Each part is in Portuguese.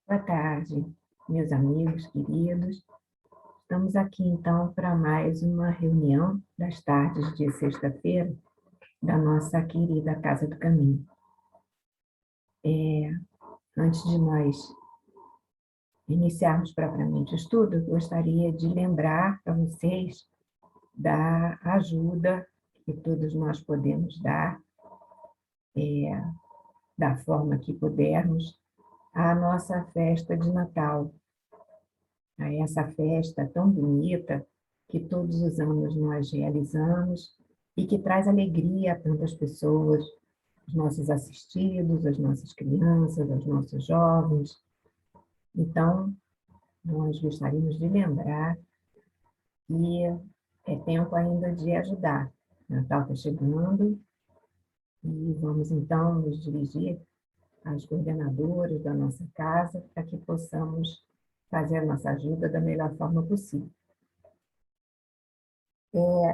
Boa tarde, meus amigos queridos. Estamos aqui, então, para mais uma reunião das tardes de sexta-feira da nossa querida Casa do Caminho. Antes de nós iniciarmos propriamente o estudo, eu gostaria de lembrar para vocês da ajuda que todos nós podemos dar, da forma que pudermos, à nossa festa de Natal, a essa festa tão bonita que todos os anos nós realizamos e que traz alegria a tantas pessoas, os nossos assistidos, as nossas crianças, os nossos jovens. Então, nós gostaríamos de lembrar que é tempo ainda de ajudar. Natal está chegando e vamos, então, nos dirigir às coordenadoras da nossa casa para que possamos fazer a nossa ajuda da melhor forma possível.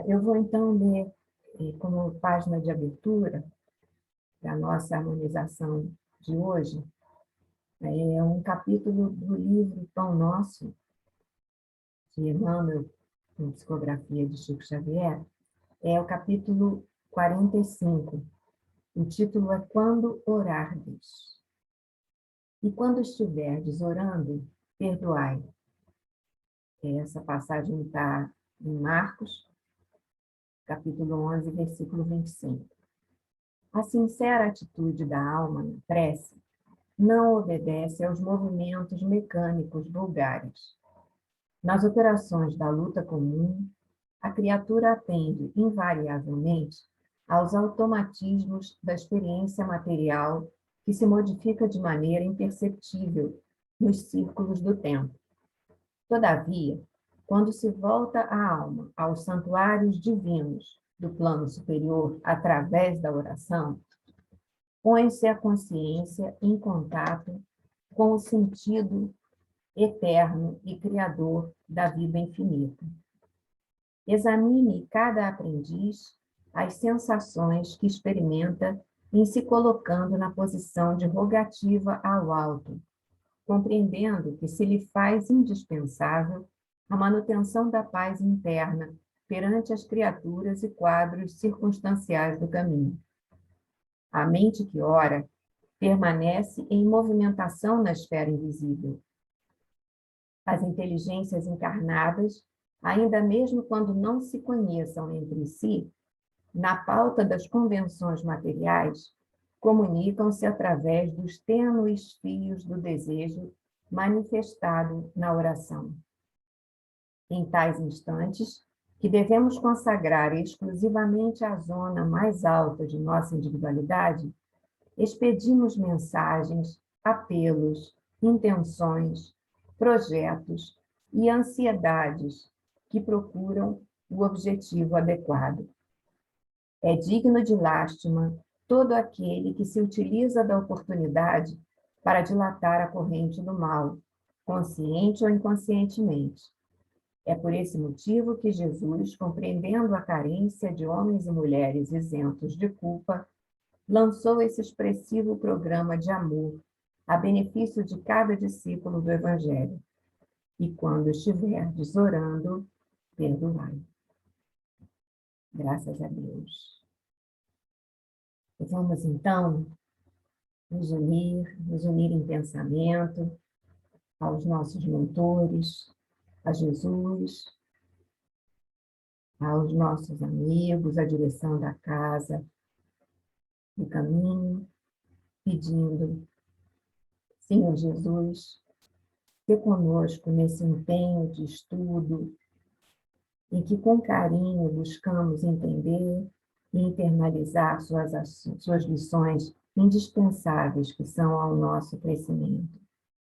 Eu vou, então, ler como página de abertura da nossa harmonização de hoje, um capítulo do livro Pão Nosso, de Emmanuel, com psicografia de Chico Xavier, é o capítulo 45. O título é Quando Orardes. E quando estiverdes orando, perdoai. Essa passagem está em Marcos, capítulo 11, versículo 25. A sincera atitude da alma na prece não obedece aos movimentos mecânicos vulgares. Nas operações da luta comum, a criatura atende invariavelmente aos automatismos da experiência material que se modifica de maneira imperceptível nos círculos do tempo. Todavia, quando se volta a alma aos santuários divinos do plano superior através da oração, põe-se a consciência em contato com o sentido eterno e criador da vida infinita. Examine cada aprendiz as sensações que experimenta em se colocando na posição de rogativa ao alto, compreendendo que se lhe faz indispensável a manutenção da paz interna perante as criaturas e quadros circunstanciais do caminho. A mente que ora permanece em movimentação na esfera invisível. As inteligências encarnadas, ainda mesmo quando não se conheçam entre si, na pauta das convenções materiais, comunicam-se através dos tênues fios do desejo manifestado na oração. Em tais instantes, que devemos consagrar exclusivamente à zona mais alta de nossa individualidade, expedimos mensagens, apelos, intenções, projetos e ansiedades que procuram o objetivo adequado. É digno de lástima todo aquele que se utiliza da oportunidade para dilatar a corrente do mal, consciente ou inconscientemente. É por esse motivo que Jesus, compreendendo a carência de homens e mulheres isentos de culpa, lançou esse expressivo programa de amor a benefício de cada discípulo do Evangelho. E quando estiverdes orando, perdoai. Graças a Deus. Vamos, então, nos unir em pensamento aos nossos mentores, a Jesus, aos nossos amigos, à direção da casa, do caminho, pedindo, Senhor Jesus, se conosco nesse empenho de estudo, em que com carinho buscamos entender e internalizar suas lições indispensáveis que são ao nosso crescimento,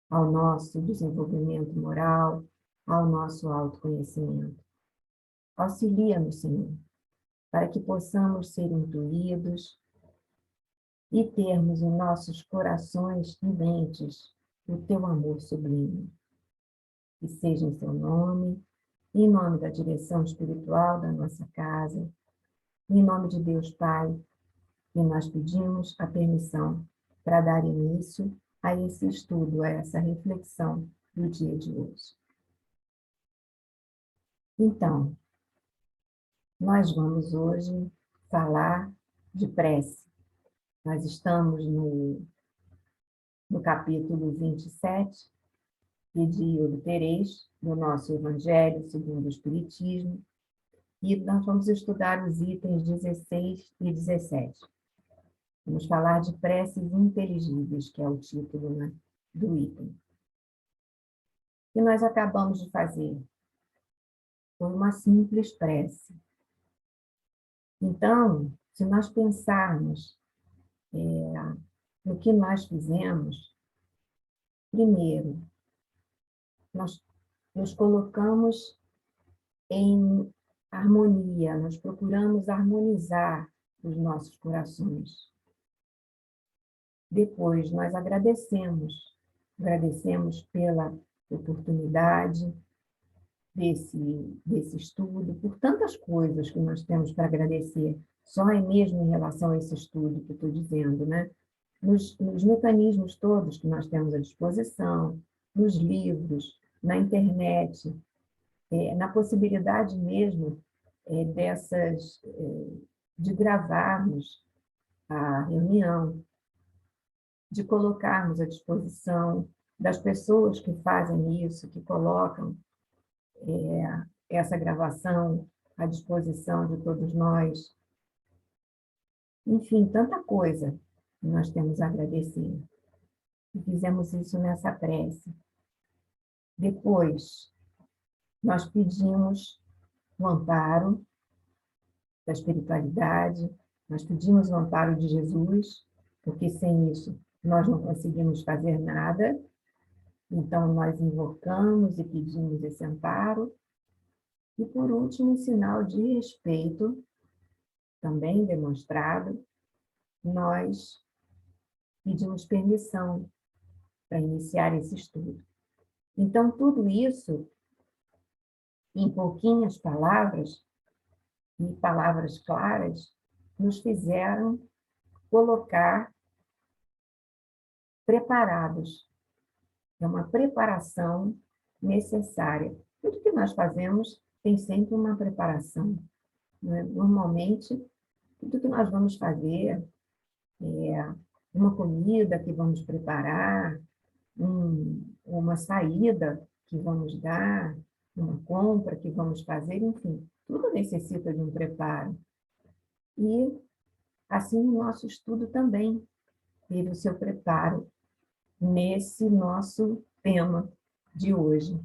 ao nosso desenvolvimento moral, ao nosso autoconhecimento. Auxilia-nos, Senhor, para que possamos ser intuídos e termos em nossos corações e mentes o teu amor sublime. Que seja em seu nome, em nome da direção espiritual da nossa casa, em nome de Deus Pai, que nós pedimos a permissão para dar início a esse estudo, a essa reflexão do dia de hoje. Então, nós vamos hoje falar de prece. Nós estamos no capítulo 27, Pedi obtereis, do nosso Evangelho segundo o Espiritismo, e nós vamos estudar os itens 16 e 17. Vamos falar de preces inteligíveis, que é o título, né, do item. E nós acabamos de fazer foi uma simples prece. Então, se nós pensarmos no que nós fizemos, primeiro, nós nos colocamos em harmonia, nós procuramos harmonizar os nossos corações. Depois, nós agradecemos pela oportunidade desse estudo, por tantas coisas que nós temos para agradecer, só é mesmo em relação a esse estudo que eu estou dizendo, né? Nos mecanismos todos que nós temos à disposição, nos livros, na internet, na possibilidade mesmo de gravarmos a reunião, de colocarmos à disposição das pessoas que fazem isso, que colocam essa gravação à disposição de todos nós. Enfim, tanta coisa que nós temos a agradecer. E fizemos isso nessa prece. Depois, nós pedimos o amparo da espiritualidade, nós pedimos o amparo de Jesus, porque sem isso nós não conseguimos fazer nada. Então, nós invocamos e pedimos esse amparo. E, por último, um sinal de respeito, também demonstrado, nós pedimos permissão para iniciar esse estudo. Então, tudo isso, em pouquinhas palavras, e palavras claras, nos fizeram colocar preparados. É uma preparação necessária. Tudo que nós fazemos tem sempre uma preparação, né? Normalmente, tudo que nós vamos fazer, uma comida que vamos preparar, uma saída que vamos dar, uma compra que vamos fazer, enfim, tudo necessita de um preparo. E, assim, o nosso estudo também teve o seu preparo nesse nosso tema de hoje,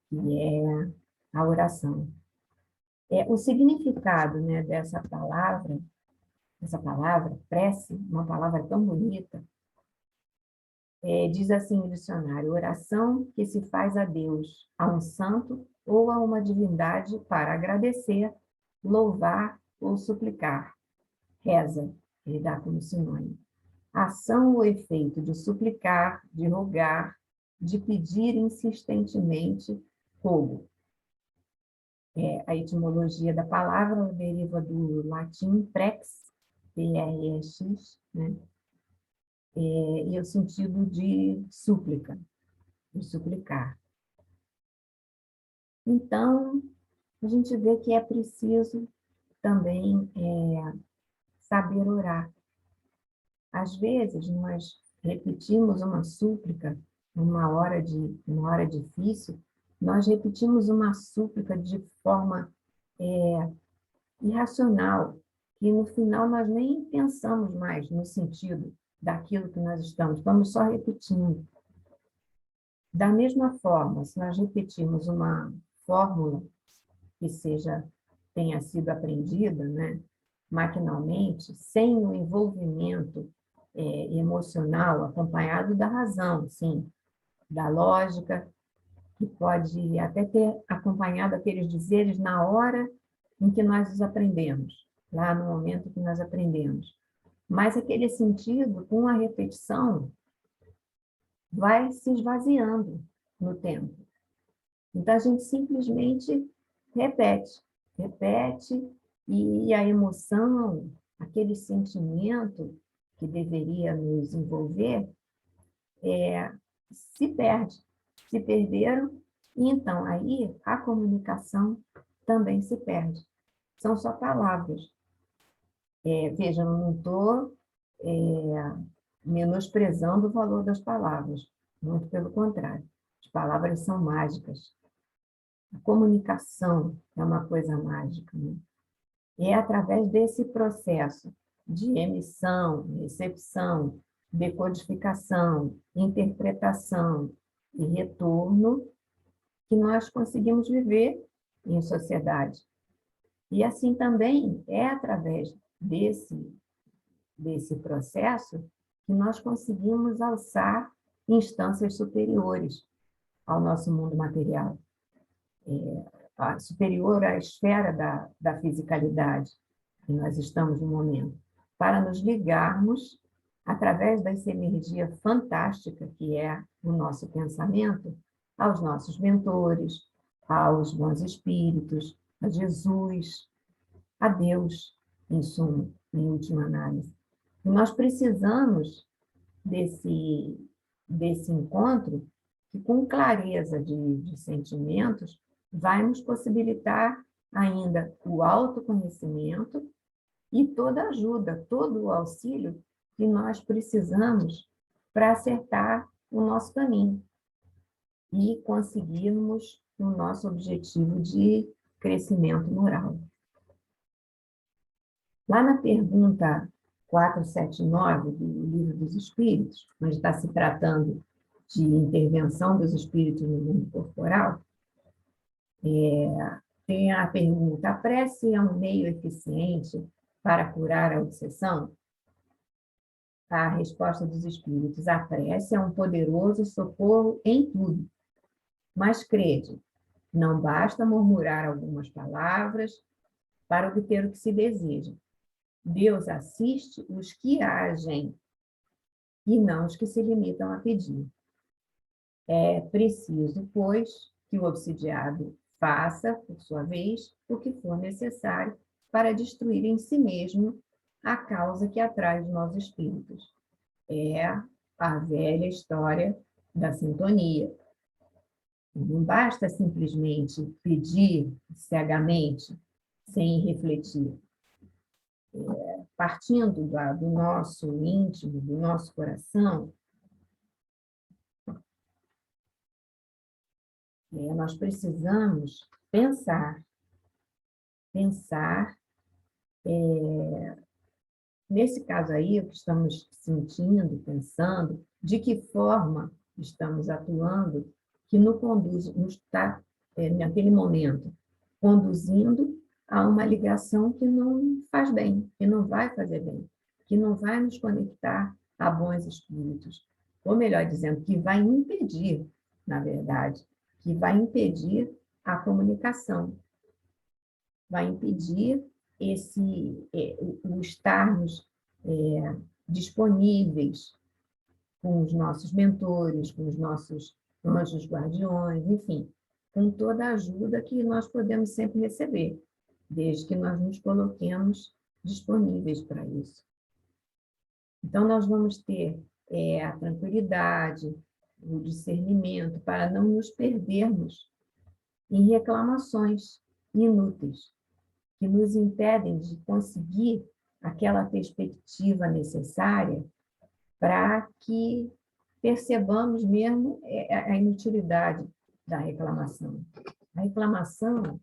que é a oração. O significado, né, dessa palavra, prece, uma palavra tão bonita, diz assim no dicionário: oração que se faz a Deus, a um santo ou a uma divindade para agradecer, louvar ou suplicar. Reza, ele dá como sinônimo. Ação ou efeito de suplicar, de rogar, de pedir insistentemente fogo. A etimologia da palavra deriva do latim prex, P-R-E-X, né? E o sentido de súplica, de suplicar. Então, a gente vê que é preciso também saber orar. Às vezes, nós repetimos uma súplica numa hora difícil, nós repetimos uma súplica de forma irracional, que no final nós nem pensamos mais no sentido daquilo que nós estamos só repetindo. Da mesma forma, se nós repetirmos uma fórmula que tenha sido aprendida, né, maquinalmente, sem o envolvimento emocional, acompanhado da razão, sim, da lógica, que pode até ter acompanhado aqueles dizeres na hora em que nós os aprendemos, lá no momento que nós aprendemos. Mas aquele sentido, com a repetição, vai se esvaziando no tempo. Então, a gente simplesmente repete, e a emoção, aquele sentimento que deveria nos envolver, se perde, se perderam, e então aí a comunicação também se perde. São só palavras. Veja, eu não estou menosprezando o valor das palavras, muito pelo contrário. As palavras são mágicas. A comunicação é uma coisa mágica, né? E é através desse processo de emissão, recepção, decodificação, interpretação e retorno que nós conseguimos viver em sociedade. E assim também é através desse processo que nós conseguimos alçar instâncias superiores ao nosso mundo material, superior à esfera da fisicalidade que nós estamos no momento, para nos ligarmos através dessa energia fantástica que é o nosso pensamento, aos nossos mentores, aos bons espíritos, a Jesus, a Deus, em suma, em última análise. E nós precisamos desse encontro que, com clareza de sentimentos, vai nos possibilitar ainda o autoconhecimento e toda a ajuda, todo o auxílio que nós precisamos para acertar o nosso caminho e conseguirmos o nosso objetivo de crescimento moral. Lá na pergunta 479 do Livro dos Espíritos, onde está se tratando de intervenção dos espíritos no mundo corporal, tem a pergunta: a prece é um meio eficiente para curar a obsessão? A resposta dos espíritos: a prece é um poderoso socorro em tudo. Mas crede, não basta murmurar algumas palavras para obter o que se deseja. Deus assiste os que agem e não os que se limitam a pedir. É preciso, pois, que o obsidiado faça, por sua vez, o que for necessário para destruir em si mesmo a causa que atrai os maus espíritos. É a velha história da sintonia. Não basta simplesmente pedir cegamente, sem refletir. Partindo do nosso íntimo, do nosso coração, nós precisamos pensar, nesse caso aí, o que estamos sentindo, pensando, de que forma estamos atuando, que nos está, naquele momento, conduzindo a uma ligação que não faz bem, que não vai fazer bem, que não vai nos conectar a bons espíritos. Ou melhor dizendo, que vai impedir, na verdade, que vai impedir a comunicação, vai impedir o estarmos disponíveis com os nossos mentores, com os nossos anjos guardiões, enfim, com toda a ajuda que nós podemos sempre receber, desde que nós nos coloquemos disponíveis para isso. Então, nós vamos ter a tranquilidade, o discernimento, para não nos perdermos em reclamações inúteis, que nos impedem de conseguir aquela perspectiva necessária para que percebamos mesmo a inutilidade da reclamação. A reclamação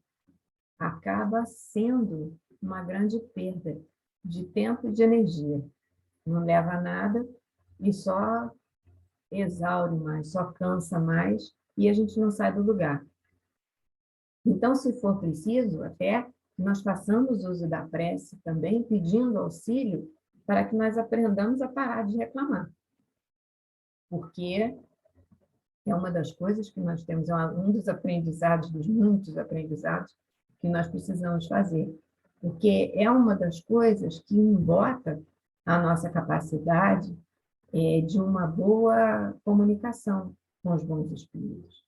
acaba sendo uma grande perda de tempo e de energia. Não leva a nada e só exaure mais, só cansa mais e a gente não sai do lugar. Então, se for preciso, até nós façamos uso da prece também, pedindo auxílio para que nós aprendamos a parar de reclamar. Porque é uma das coisas que nós temos, um dos aprendizados, dos muitos aprendizados que nós precisamos fazer. Porque é uma das coisas que embota a nossa capacidade de uma boa comunicação com os bons espíritos.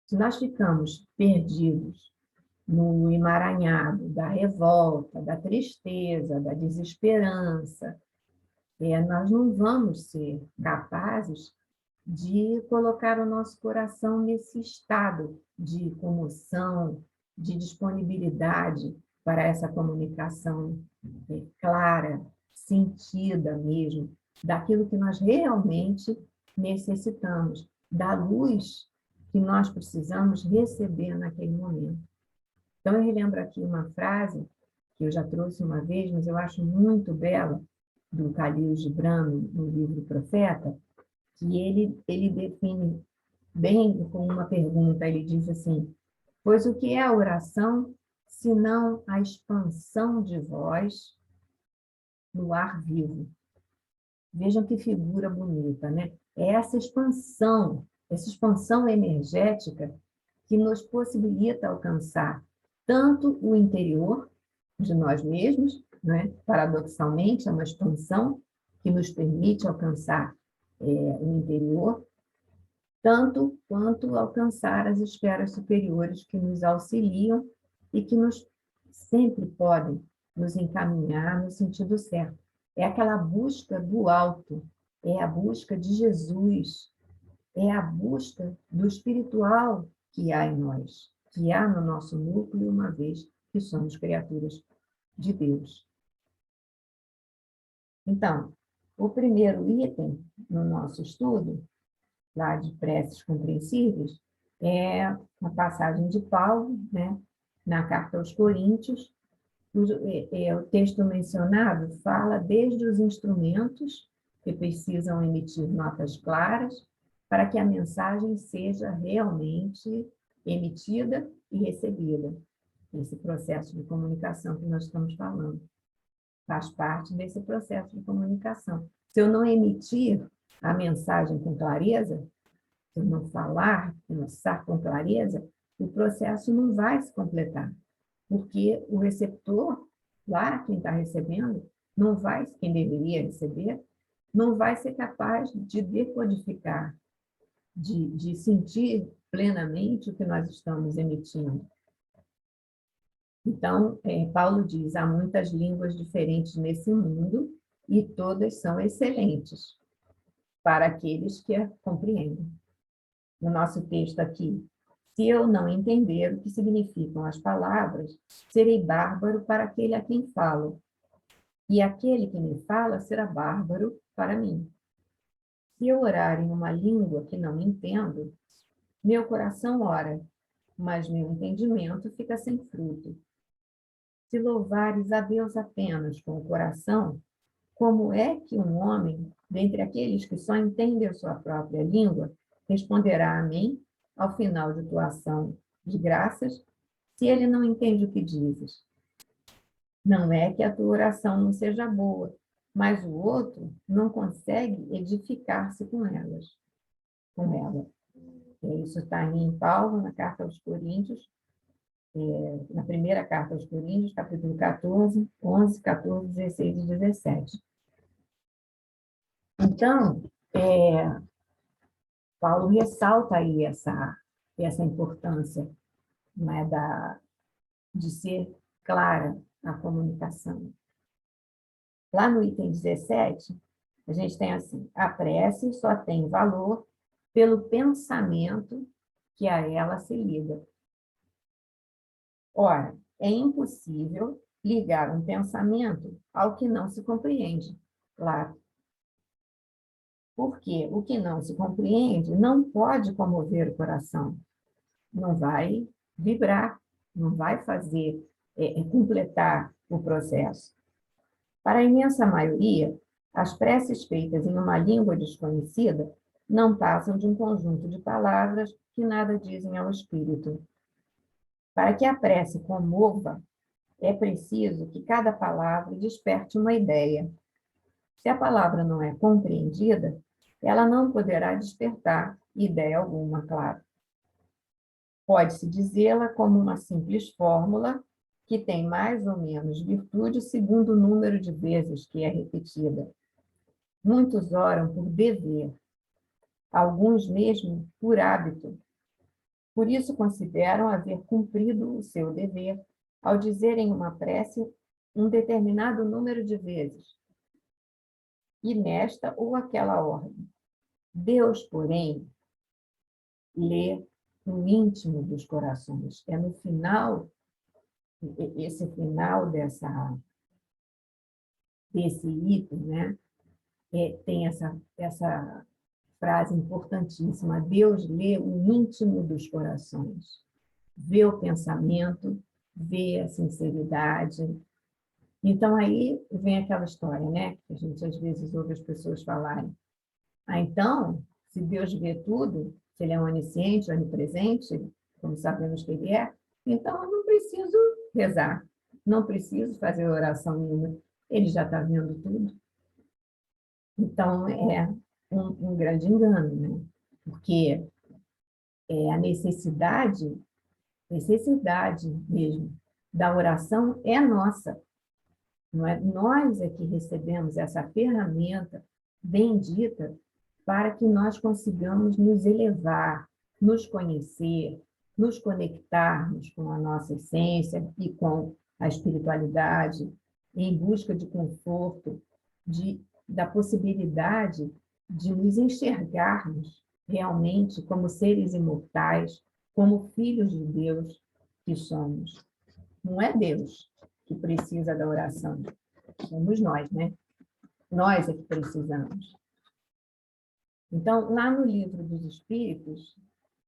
Se nós ficamos perdidos no emaranhado da revolta, da tristeza, da desesperança, nós não vamos ser capazes de colocar o nosso coração nesse estado de comoção, de disponibilidade para essa comunicação clara, sentida mesmo, daquilo que nós realmente necessitamos, da luz que nós precisamos receber naquele momento. Então, eu relembro aqui uma frase que eu já trouxe uma vez, mas eu acho muito bela, do Khalil Gibran, no livro Profeta, que ele define bem com uma pergunta. Ele diz assim: pois o que é a oração, senão a expansão de voz no ar vivo? Vejam que figura bonita, né? É essa expansão energética que nos possibilita alcançar tanto o interior de nós mesmos, né? Paradoxalmente, é uma expansão que nos permite alcançar o interior, tanto quanto alcançar as esferas superiores que nos auxiliam e que nos sempre podem nos encaminhar no sentido certo. É aquela busca do alto, é a busca de Jesus, é a busca do espiritual que há em nós, que há no nosso núcleo, uma vez que somos criaturas de Deus. Então, o primeiro item no nosso estudo lá de preces compreensíveis, é a passagem de Paulo, né, na carta aos Coríntios. O texto mencionado fala desde os instrumentos que precisam emitir notas claras para que a mensagem seja realmente emitida e recebida. Esse processo de comunicação que nós estamos falando faz parte desse processo de comunicação. Se eu não emitir a mensagem com clareza, se eu não falar, pensar com clareza, o processo não vai se completar, porque o receptor, lá, quem está recebendo, não vai, quem deveria receber, não vai ser capaz de decodificar, de sentir plenamente o que nós estamos emitindo. Então, Paulo diz, há muitas línguas diferentes nesse mundo e todas são excelentes para aqueles que a compreendem. No nosso texto aqui, se eu não entender o que significam as palavras, serei bárbaro para aquele a quem falo, e aquele que me fala será bárbaro para mim. Se eu orar em uma língua que não entendo, meu coração ora, mas meu entendimento fica sem fruto. Se louvares a Deus apenas com o coração, como é que um homem, dentre aqueles que só entendem a sua própria língua, responderá amém ao final de tua ação de graças, se ele não entende o que dizes? Não é que a tua oração não seja boa, mas o outro não consegue edificar-se com elas, com ela. Isso está em Paulo, na carta aos Coríntios, na primeira carta aos Coríntios, capítulo 14, 11, 14, 16 e 17. Então, Paulo ressalta aí essa importância, né, de ser clara a comunicação. Lá no item 17, a gente tem assim: a prece só tem valor pelo pensamento que a ela se liga. Ora, é impossível ligar um pensamento ao que não se compreende, claro. Porque o que não se compreende não pode comover o coração, não vai vibrar, não vai fazer, completar o processo. Para a imensa maioria, as preces feitas em uma língua desconhecida não passam de um conjunto de palavras que nada dizem ao espírito. Para que a prece comova, é preciso que cada palavra desperte uma ideia. Se a palavra não é compreendida, ela não poderá despertar ideia alguma, claro. Pode-se dizê-la como uma simples fórmula que tem mais ou menos virtude segundo o número de vezes que é repetida. Muitos oram por dever, alguns mesmo por hábito. Por isso consideram haver cumprido o seu dever ao dizerem uma prece um determinado número de vezes, e nesta ou aquela ordem. Deus, porém, lê no íntimo dos corações. É no final, esse final desse item, né? Tem essa frase importantíssima: Deus lê o íntimo dos corações, vê o pensamento, vê a sinceridade. Então, aí vem aquela história, né? Que a gente às vezes ouve as pessoas falarem. Então, se Deus vê tudo, se Ele é onisciente, onipresente, como sabemos que Ele é, então eu não preciso rezar, não preciso fazer oração nenhuma, Ele já está vendo tudo. Então, é um grande engano, né? Porque a necessidade mesmo da oração é nossa. Não é? Nós é que recebemos essa ferramenta bendita para que nós consigamos nos elevar, nos conhecer, nos conectarmos com a nossa essência e com a espiritualidade, em busca de conforto, da possibilidade de nos enxergarmos realmente como seres imortais, como filhos de Deus que somos. Não é Deus que precisa da oração, somos nós, né? Nós é que precisamos. Então, lá no Livro dos Espíritos,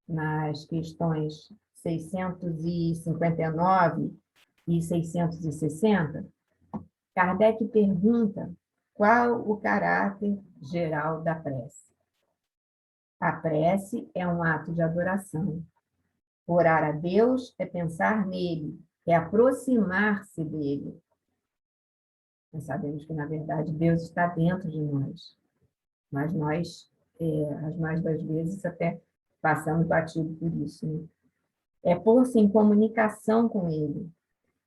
nas questões 659 e 660, Kardec pergunta qual o caráter geral da prece. A prece é um ato de adoração. Orar a Deus é pensar nele, é aproximar-se dele. Nós sabemos que, na verdade, Deus está dentro de nós, mas nós, as mais das vezes, até passamos batido por isso. Né? É pôr-se em comunicação com Ele.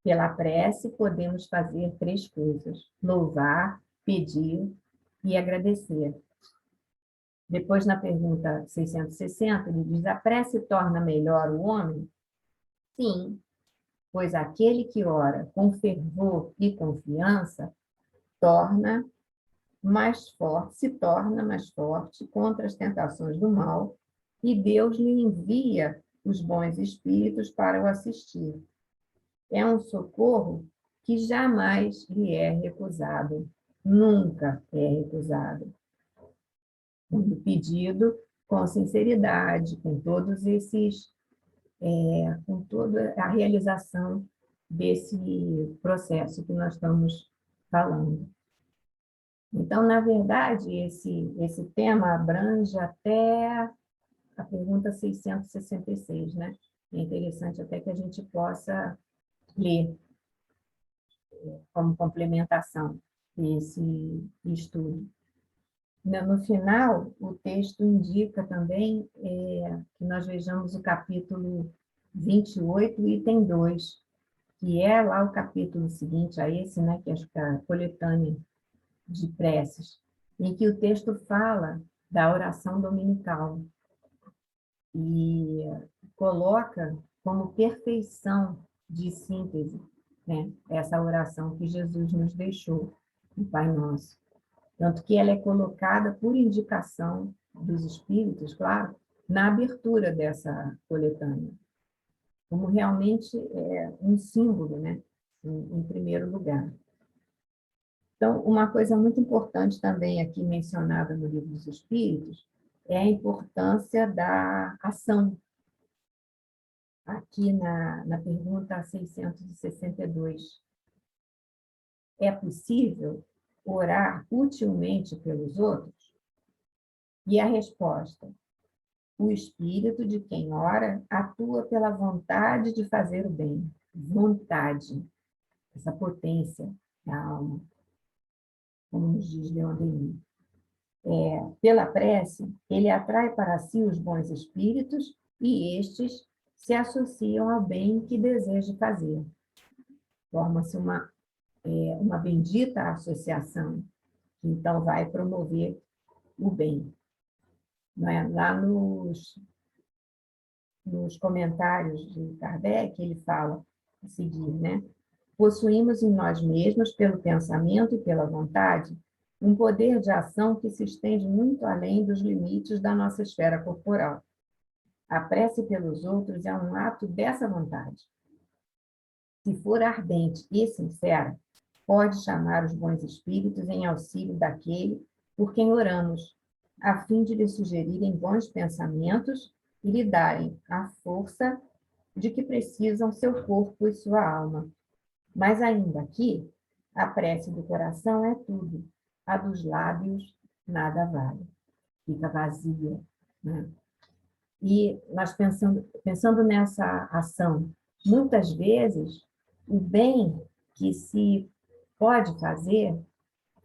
Pela prece, podemos fazer três coisas: louvar, pedir e agradecer. Depois, na pergunta 660, ele diz: a prece torna melhor o homem? Sim, pois aquele que ora com fervor e confiança se torna mais forte contra as tentações do mal, e Deus lhe envia os bons espíritos para o assistir. É um socorro que jamais lhe é recusado, nunca é recusado. Quando pedido com sinceridade, com todos esses, com toda a realização desse processo que nós estamos falando. Então, na verdade, esse tema abrange até a pergunta 666, né? É interessante até que a gente possa ler como complementação desse estudo. No final, o texto indica também que nós vejamos o capítulo 28, item 2, que é lá o capítulo seguinte a esse, né, que é a coletânea de preces, em que o texto fala da oração dominical e coloca como perfeição de síntese, né, essa oração que Jesus nos deixou, o Pai Nosso. Tanto que ela é colocada por indicação dos espíritos, claro, na abertura dessa coletânea, como realmente um símbolo, né, em primeiro lugar. Então, uma coisa muito importante também aqui mencionada no Livro dos Espíritos é a importância da ação. Aqui na pergunta 662. É possível orar utilmente pelos outros? E a resposta: o espírito de quem ora atua pela vontade de fazer o bem. Vontade, essa potência da alma, como nos diz Leon Denis. Pela prece, ele atrai para si os bons espíritos e estes se associam ao bem que deseja fazer. Forma-se uma bendita associação, que então vai promover o bem. Não é? Lá nos comentários de Kardec, ele fala a seguir, né? Possuímos em nós mesmos, pelo pensamento e pela vontade, um poder de ação que se estende muito além dos limites da nossa esfera corporal. A prece pelos outros é um ato dessa vontade. Se for ardente e sincera, pode chamar os bons espíritos em auxílio daquele por quem oramos, a fim de lhe sugerirem bons pensamentos e lhe darem a força de que precisam seu corpo e sua alma. Mas ainda aqui, a prece do coração é tudo, a dos lábios nada vale, fica vazia, né? E nós pensando nessa ação, muitas vezes, o bem que se pode fazer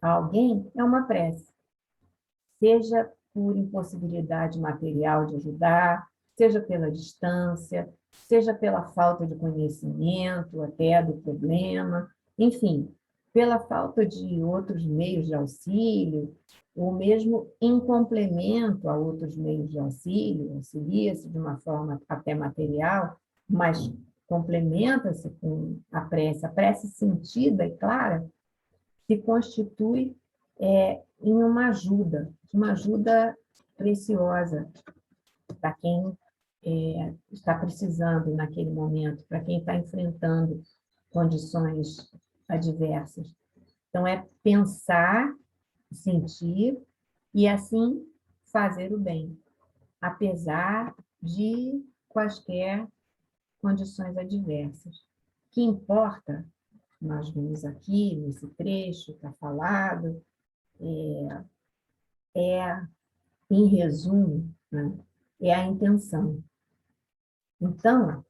a alguém é uma prece, seja por impossibilidade material de ajudar, seja pela distância, seja pela falta de conhecimento até do problema, enfim, pela falta de outros meios de auxílio, ou mesmo em complemento a outros meios de auxílio, auxilia-se de uma forma até material, mas complementa-se com a prece sentida e clara se constitui em uma ajuda preciosa para quem está precisando naquele momento, para quem está enfrentando condições adversas. Então, é pensar, sentir e, assim, fazer o bem, apesar de quaisquer condições adversas. O que importa, nós vimos aqui, nesse trecho, está falado, em resumo, né, é a intenção. Então,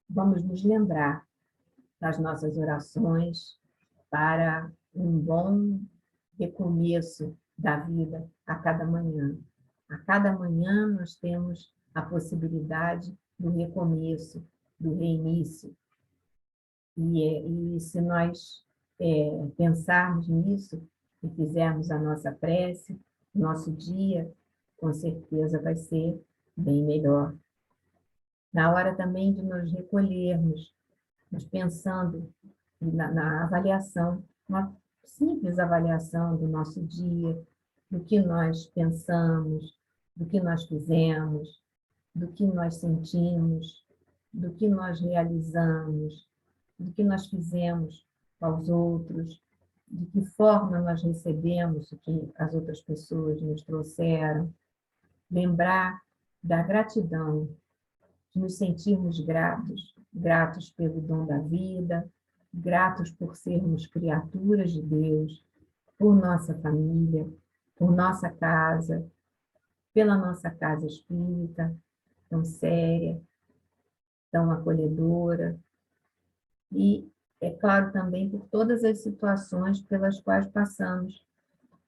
vamos nos lembrar das nossas orações para um bom recomeço da vida a cada manhã. A cada manhã nós temos a possibilidade do recomeço, do reinício. E se nós pensarmos nisso e fizermos a nossa prece, nosso dia, com certeza vai ser bem melhor. Na hora também de nos recolhermos, mas pensando na avaliação, uma simples avaliação do nosso dia, do que nós pensamos, do que nós fizemos, do que nós sentimos, do que nós realizamos, do que nós fizemos aos outros, de que forma nós recebemos o que as outras pessoas nos trouxeram. Lembrar da gratidão, de nos sentirmos gratos, gratos pelo dom da vida, gratos por sermos criaturas de Deus, por nossa família, por nossa casa, pela nossa casa espírita, tão séria, tão acolhedora, e, é claro, também por todas as situações pelas quais passamos,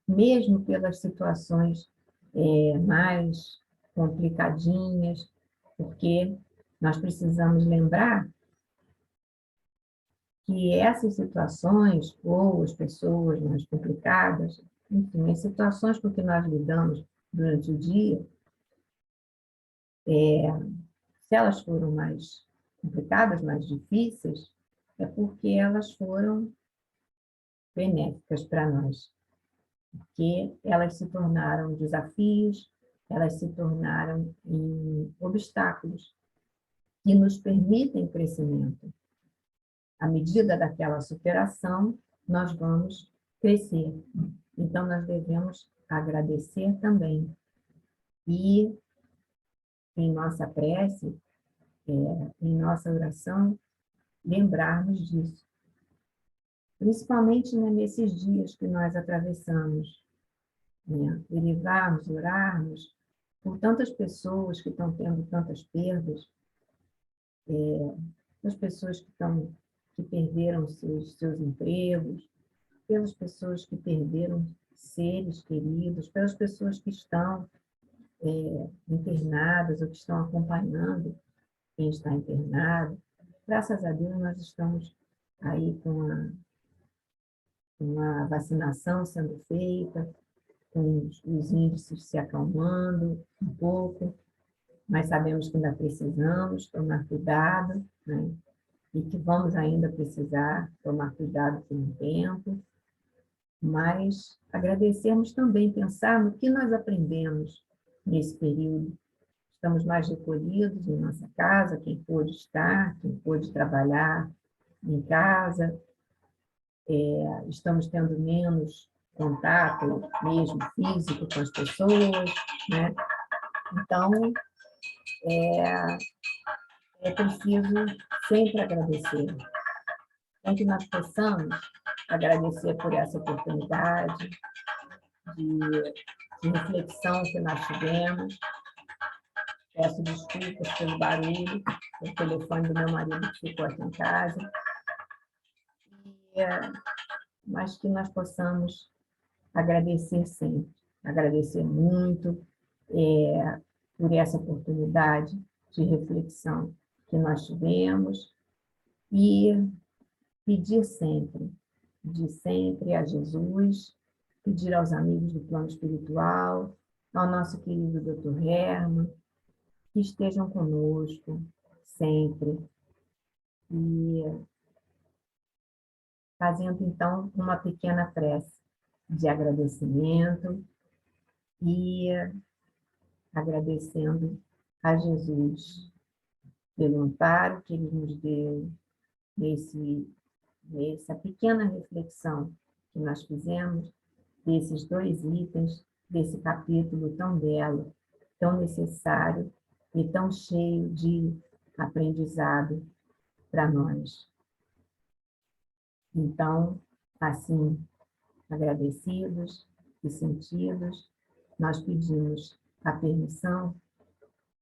mesmo pelas situações mais complicadinhas, porque nós precisamos lembrar que essas situações, ou as pessoas mais complicadas, enfim, as situações com que nós lidamos durante o dia, se elas foram mais complicadas, mais difíceis, é porque elas foram benéficas para nós, porque elas se tornaram desafios, elas se tornaram obstáculos que nos permitem crescimento. À medida daquela superação, nós vamos crescer. Então, nós devemos agradecer também. E, em nossa prece, em nossa oração, lembrarmos disso. Principalmente, né, nesses dias que nós atravessamos. Né? Elevarmos, orarmos por tantas pessoas que estão tendo tantas perdas, as pessoas que perderam seus empregos, pelas pessoas que perderam seres queridos, pelas pessoas que estão internadas ou que estão acompanhando quem está internado. Graças a Deus, nós estamos aí com a vacinação sendo feita, com os índices se acalmando um pouco, mas sabemos que ainda precisamos tomar cuidado, né? e que vamos ainda precisar tomar cuidado por um tempo, mas agradecermos também, pensar no que nós aprendemos nesse período. Estamos mais recolhidos em nossa casa, quem pôde estar, quem pôde trabalhar em casa, estamos tendo menos contato mesmo físico com as pessoas, né? Então, é preciso sempre agradecer. Então, que nós possamos agradecer por essa oportunidade de reflexão que nós tivemos. Peço desculpas pelo barulho, o telefone do meu marido que ficou aqui em casa. Mas que nós possamos agradecer sempre, agradecer muito por essa oportunidade de reflexão que nós tivemos e pedir sempre a Jesus, pedir aos amigos do plano espiritual, ao nosso querido Dr. Herman, que estejam conosco sempre. E fazendo, então, uma pequena prece de agradecimento e agradecendo a Jesus pelo amparo que Ele nos deu nessa pequena reflexão que nós fizemos, desses 2 itens, desse capítulo tão belo, tão necessário e tão cheio de aprendizado para nós. Então, assim, agradecidos e sentidos, nós pedimos a permissão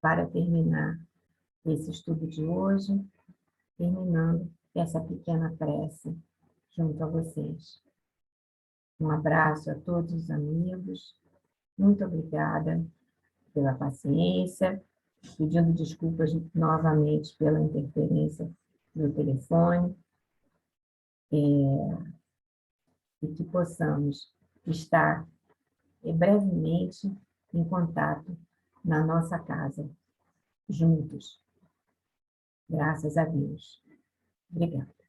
para terminar esse estudo de hoje, terminando essa pequena prece junto a vocês. Um abraço a todos os amigos, muito obrigada pela paciência, pedindo desculpas novamente pela interferência do telefone, e que possamos estar brevemente em contato na nossa casa, juntos. Graças a Deus. Obrigada.